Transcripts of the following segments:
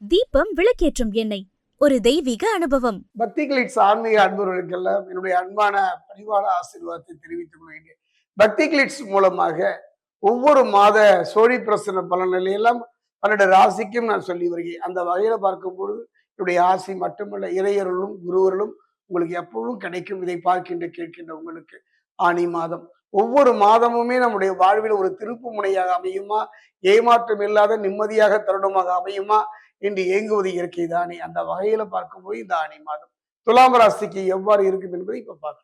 தீபம் விளக்கேற்றும் எண்ணெய், ஒரு தெய்வீக அனுபவம். பக்தி கிளிட்ஸ் ஆன்மீக அன்பர்களுக்கெல்லாம் என்னுடைய அன்பான பரிவார ஆசீர்வாதத்தை தெரிவித்துக் கொள்கிறேன். பக்தி கிளிட்ஸ் மூலமாக ஒவ்வொரு மாத சோழி பிரசன பலன்களை எல்லாம் 12 ராசிக்கும் நான் சொல்லி வருகிறேன். அந்த வகையில பார்க்கும் பொழுது என்னுடைய ஆசி மட்டுமல்ல, இறையருளும் குருவருளும் உங்களுக்கு எப்பவும் கிடைக்கும். இதை பார்க்கின்ற கேட்கின்ற உங்களுக்கு ஆனி மாதம் ஒவ்வொரு மாதமுமே நம்முடைய வாழ்வில் ஒரு திருப்பு முனையாக அமையுமா, ஏமாற்றம் இல்லாத நிம்மதியாக தருணமாக அமையுமா என்று ஏங்குவது இயற்கை தானே. அந்த வகையில பார்க்கும்போது இந்த ஆனி மாதம் துலாம் ராசிக்கு எவ்வாறு இருக்கும் என்பதை இப்ப பார்க்கலாம்.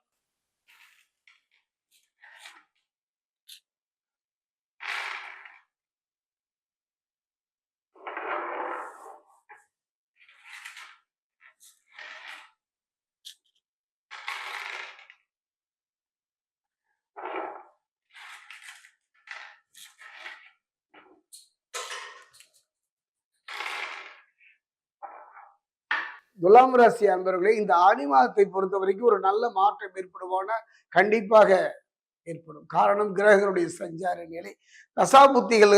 துலாம் ராசி அன்பர்களே, இந்த ஆடி மாதத்தை பொறுத்த வரைக்கும் ஒரு நல்ல மாற்றம் ஏற்படுவான கண்டிப்பாக ஏற்படும். காரணம் கிரகங்களுடைய சஞ்சார நிலை, தசாபுத்திகள்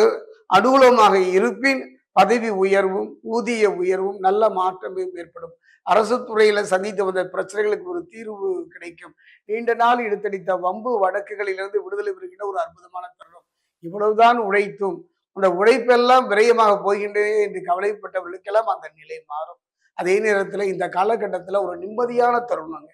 அனுகூலமாக இருப்பின் பதவி உயர்வும் ஊதிய உயர்வும் நல்ல மாற்றமும் ஏற்படும். அரசு துறையில சந்தித்து வந்த பிரச்சனைகளுக்கு ஒரு தீர்வு கிடைக்கும். நீண்ட நாள் இழுத்தடித்த வம்பு வழக்குகளிலிருந்து விடுதலை பெறுகின்ற ஒரு அற்புதமான தருணம். இவ்வளவுதான் உழைத்தும் அந்த உழைப்பெல்லாம் விரயமாக போகின்றே என்று கவலைப்பட்டவர்களுக்கெல்லாம் அந்த நிலை மாறும். அதே நேரத்துல இந்த காலகட்டத்துல ஒரு நிம்மதியான தருணங்க,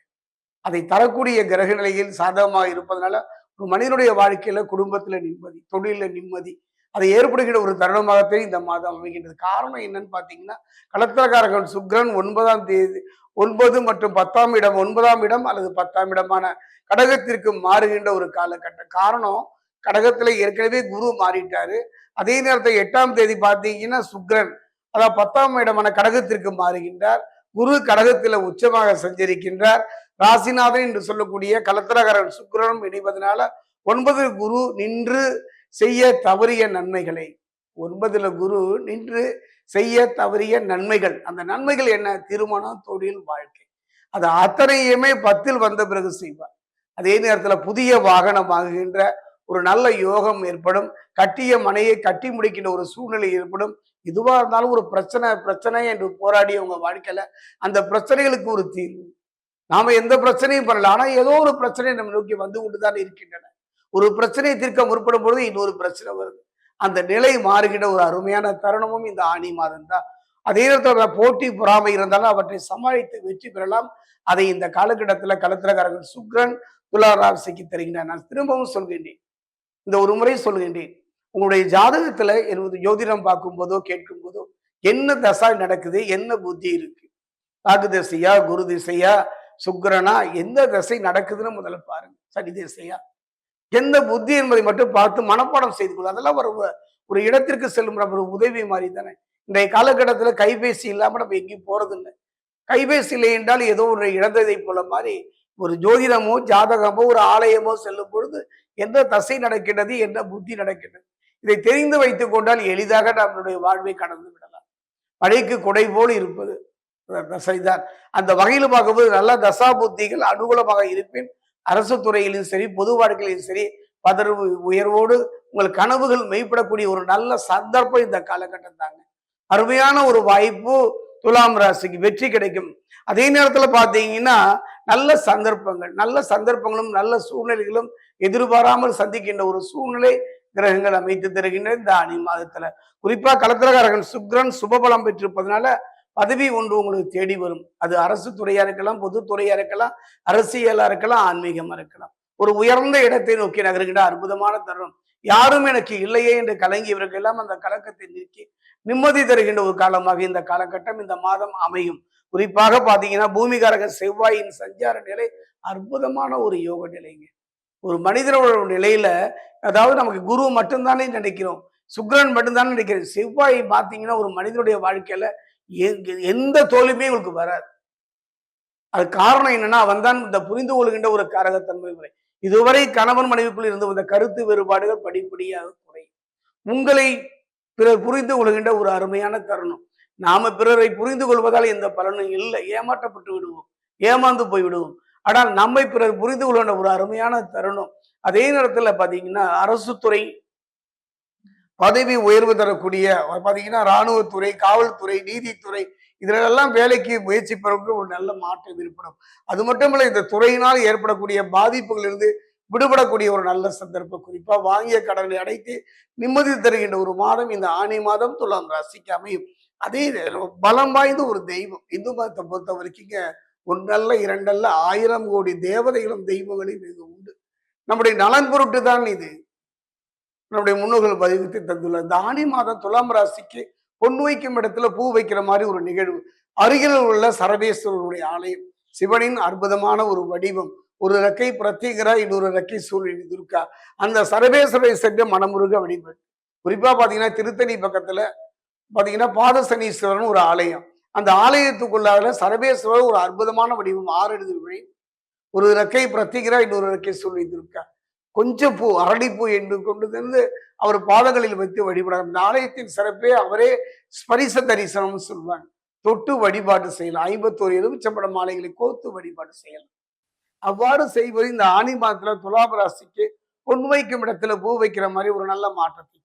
அதை தரக்கூடிய கிரக நிலையில் சாதகமாக இருப்பதனால ஒரு மனிதனுடைய வாழ்க்கையில குடும்பத்துல நிம்மதி, தொழில நிம்மதி, அதை ஏற்படுகிற ஒரு தருணமாகத்தான் இந்த மாதம் அமைகின்றது. காரணம் என்னன்னு பாத்தீங்கன்னா, களத்திரக்காரகன் சுக்கிரன் 9ஆம் தேதி 9 மற்றும் 10ஆம் இடம், 9ஆம் இடம் அல்லது 10ஆம் இடமான கடகத்திற்கு மாறுகின்ற ஒரு காலகட்டம். காரணம், கடகத்துல ஏற்கனவே குரு மாறிட்டாரு. அதே நேரத்தில் 8ஆம் தேதி பாத்தீங்கன்னா சுக்கிரன், அதாவது 10ஆம் இடமான கடகத்திற்கு மாறுகின்றார். குரு கடகத்துல உச்சமாக சஞ்சரிக்கின்றார். ராசிநாதன் என்று சொல்லக்கூடிய களத்திரகாரன் சுக்கிரனும் இணைவதனால 9 குரு நின்று செய்ய தவறிய நன்மைகளை, 9ல குரு நின்று செய்ய தவறிய நன்மைகள், அந்த நன்மைகள் என்ன? திருமணம், தொழில், வாழ்க்கை, அது அத்தனையுமே 10ல் வந்த பிறகு செய்வார். அதே நேரத்துல புதிய வாகனம் ஆகுகின்ற ஒரு நல்ல யோகம் ஏற்படும். கட்டிய மனையை கட்டி முடிக்கின்ற ஒரு சூழ்நிலை ஏற்படும். எதுவா இருந்தாலும் ஒரு பிரச்சனை என்று போராடி உங்க வாழ்க்கையில அந்த பிரச்சனைகளுக்கு ஒரு தீர்வு. நாம எந்த பிரச்சனையும் பண்ணல, ஆனா ஏதோ ஒரு பிரச்சனை நம்ம நோக்கி வந்து கொண்டுதான் இருக்கின்றன. ஒரு பிரச்சனையை தீர்க்க முற்படும் பொழுது இன்னொரு பிரச்சனை வருது. அந்த நிலை மாறுகின்ற ஒரு அருமையான தருணமும் இந்த ஆனி மாதம் தான். அதே நேரத்தில் போட்டி பொறாமை இருந்தாலும் அவற்றை சமாளித்து வெற்றி பெறலாம். அதை இந்த காலகட்டத்துல களத்திரக்காரர்கள் சுக்கிரன் துலா ராசிக்கு தருகின்றார். நான் திரும்பவும் சொல்கின்றேன், இந்த ஒரு முறை சொல்கின்றேன், உங்களுடைய ஜாதகத்துல ஜோதிடம் பார்க்கும் போதோ கேட்கும் போதோ என்ன தசா நடக்குது, என்ன புத்தி இருக்கு, ராகு திசையா, குரு திசையா, சுக்கிரனா, எந்த திசை நடக்குதுன்னு முதல்ல பாருங்க. சனி திசையா, எந்த புத்தி என்பதை மட்டும் பார்த்து மனப்பாடம் செய்து கொள்ளும். அதெல்லாம் ஒரு இடத்திற்கு செல்லும் ஒரு உதவி மாதிரி தானே. இன்றைய காலகட்டத்துல கைபேசி இல்லாம நம்ம எங்கேயும் போறது இல்லை. கைபேசி இல்லை என்றால் ஏதோ ஒரு இழந்ததை போல மாதிரி ஒரு ஜோதிடமோ ஜாதகமோ ஒரு ஆலயமோ செல்லும் பொழுது எந்த தசை நடக்கின்றது, என்ன புத்தி நடக்கின்றது, இதை தெரிந்து வைத்துக் கொண்டால் எளிதாக நம்மளுடைய வாழ்வை கடந்து விடலாம். மழைக்கு கொடை போல் இருப்பது தசைதான். அந்த வகையில பார்க்கும்போது நல்ல தசா புத்திகள் அனுகூலமாக இருப்பின் அரசு துறையிலும் சரி, பொது வாழ்க்கையிலும் சரி, பதர்வு உயர்வோடு உங்கள் கனவுகள் மெய்ப்படக்கூடிய ஒரு நல்ல சந்தர்ப்பம் இந்த காலகட்டம் தாங்க. அருமையான ஒரு வாய்ப்பு துலாம் ராசிக்கு, வெற்றி கிடைக்கும். அதே நேரத்துல பாத்தீங்கன்னா நல்ல சந்தர்ப்பங்களும் நல்ல சூழ்நிலைகளும் எதிர்பாராமல் சந்திக்கின்ற ஒரு சூழ்நிலை கிரகங்கள் அமைத்து தருகின்ற இந்த ஆனி மாதத்துல. குறிப்பா களத்திரகாரகன் சுக்கிரன் சுபபலம் பெற்றிருப்பதனால பதவி ஒன்று உங்களுக்கு தேடி வரும். அது அரசு துறையா இருக்கலாம், பொதுத்துறையா இருக்கலாம், அரசியலா இருக்கலாம், ஆன்மீகமா இருக்கலாம். ஒரு உயர்ந்த இடத்தை நோக்கி நகர்கின்ற அற்புதமான தருணம். யாரும் எனக்கு இல்லையே என்று கலங்கியவர்கள் எல்லாம் அந்த கலக்கத்தை நீக்கி நிம்மதி தருகின்ற ஒரு காலமாக இந்த காலகட்டம், இந்த மாதம் அமையும். குறிப்பாக பாத்தீங்கன்னா பூமிகாரக செவ்வாயின் சஞ்சார நிலை அற்புதமான ஒரு யோக நிலைங்க. ஒரு மனிதனோட நிலையில, அதாவது நமக்கு குரு மட்டும்தானே நினைக்கிறோம், சுக்கிரன் மட்டும்தானே நினைக்கிறேன். செவ்வாய் பாத்தீங்கன்னா ஒரு மனிதனுடைய வாழ்க்கையில எந்த தோல்வியுமே உங்களுக்கு வராது. அது காரணம் என்னன்னா, அவன் தான் இந்த புரிந்து கொள்கின்ற ஒரு காரகத்தன்மை முறை. இதுவரை கணவன் மனைவிக்குள் இருந்து வந்த கருத்து வேறுபாடுகள் படிப்படியாக குறையும். உங்களை பிறர் புரிந்து கொள்கின்ற ஒரு அருமையான தருணம். நாம பிறரை புரிந்து கொள்வதால் எந்த பலனும் இல்லை, ஏமாற்றப்பட்டு விடுவோம், ஏமாந்து போய் விடுவோம். ஆனால் நம்மை பிறர் புரிந்து கொள்கின்ற ஒரு அருமையான தருணம். அதே நேரத்துல பாத்தீங்கன்னா அரசு துறை, பதவி உயர்வு தரக்கூடிய பாத்தீங்கன்னா இராணுவத்துறை, காவல்துறை, நீதித்துறை இதுலெல்லாம் வேலைக்கு முயற்சி பெறக்கூடிய ஒரு நல்ல மாற்றம் ஏற்படும். அது மட்டுமல்ல, இந்த துறையினால் ஏற்படக்கூடிய பாதிப்புகளிலிருந்து விடுபடக்கூடிய ஒரு நல்ல சந்தர்ப்பம். குறிப்பா வாங்கிய கடனை அடைத்து நிம்மதி தருகின்ற ஒரு மாதம் இந்த ஆனி மாதம் துலாம் ராசிக்கு அமையும். அதே நேரம் பலம் வாய்ந்த ஒரு தெய்வம் இந்து மதத்தை பொறுத்த வரைக்குங்க, ஒன்றல்ல இரண்டல்ல 1000 கோடி தேவதைகளும் தெய்வங்களையும் இங்கு உண்டு. நம்முடைய நலன் பொருட்டு தான் இது நம்முடைய முன்னோர்கள் பதிவித்து தந்துள்ளார். இந்த ஆனி மாதம் துலாம் ராசிக்கு பொன் வைக்கும் இடத்துல பூ வைக்கிற மாதிரி ஒரு நிகழ்வு. அருகில் உள்ள சரபேஸ்வரருடைய ஆலயம், சிவனின் அற்புதமான ஒரு வடிவம், ஒரு ரெக்கை பிரத்யேகரா, இன்னொரு ரெக்கை சூரியன் துர்கா. அந்த சரபேஸ்வரை சென்று மனமுருக வழிபடு. குறிப்பா பாத்தீங்கன்னா திருத்தணி பக்கத்துல பாத்தீங்கன்னா பாதசனீஸ்வரன் ஒரு ஆலயம். அந்த ஆலயத்துக்குள்ளாக சரபேஸ்வரர் ஒரு அற்புதமான வடிவம், 6 அடி வழி, ஒரு ரெக்கை பிரத்யேகரா, இன்னொரு ரெக்கை சூரியன் துர்கா. கொஞ்சம் பூ, அரளிப்பூ என்று கொண்டு வந்து அவர் பாதங்களில் வைத்து வழிபடார். இந்த ஆலயத்தின் சிறப்பே அவரே ஸ்பரிச தரிசனம்னு சொல்லுவாங்க. தொட்டு வழிபாடு செய்யலாம். 51 எலுமிச்சம்பழ மாலைகளை கோர்த்து வழிபாடு செய்யலாம். அவ்வாறு செய்வது இந்த ஆனி மாதத்துல துலாம் ராசிக்கு பொன் வைக்கும் இடத்துல பூ வைக்கிற மாதிரி ஒரு நல்ல மாற்றத்தை